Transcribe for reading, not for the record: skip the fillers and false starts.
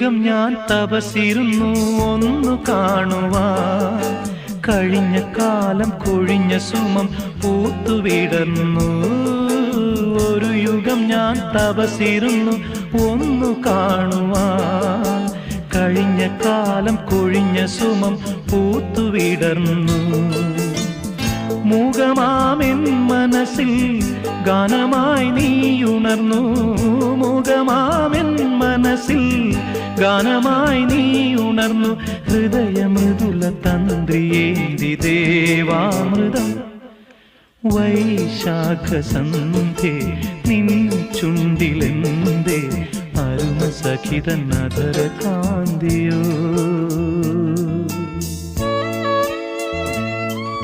യുഗം ഞാൻ തപസിരുന്നു ഒന്നു കാണുവാൻ. കഴിഞ്ഞ കാലം കൊഴിഞ്ഞ സുമം പൂത്തുവിടർന്നു. ഒരു യുഗം ഞാൻ തപസിരുന്നു ഒന്നു കാണുവാൻ. കഴിഞ്ഞ കാലം കൊഴിഞ്ഞ സുമം പൂത്തുവിടർന്നു. മൂകമാമെൻ മനസ്സിൽ ഗാനമായി നീയുണർന്നു. മൂകമാമെൻ മനസ്സിൽ ഗാനമായി നീയുണർന്നു. ഹൃദയമൃദുല തന്ത്രിയേന്തി ദേവാമൃതം. വൈശാഖസന്ധ്യേ നിൻ ചുണ്ടിലെന്തേ അരുമ സഖിതൻ അധര കാന്തിയോ.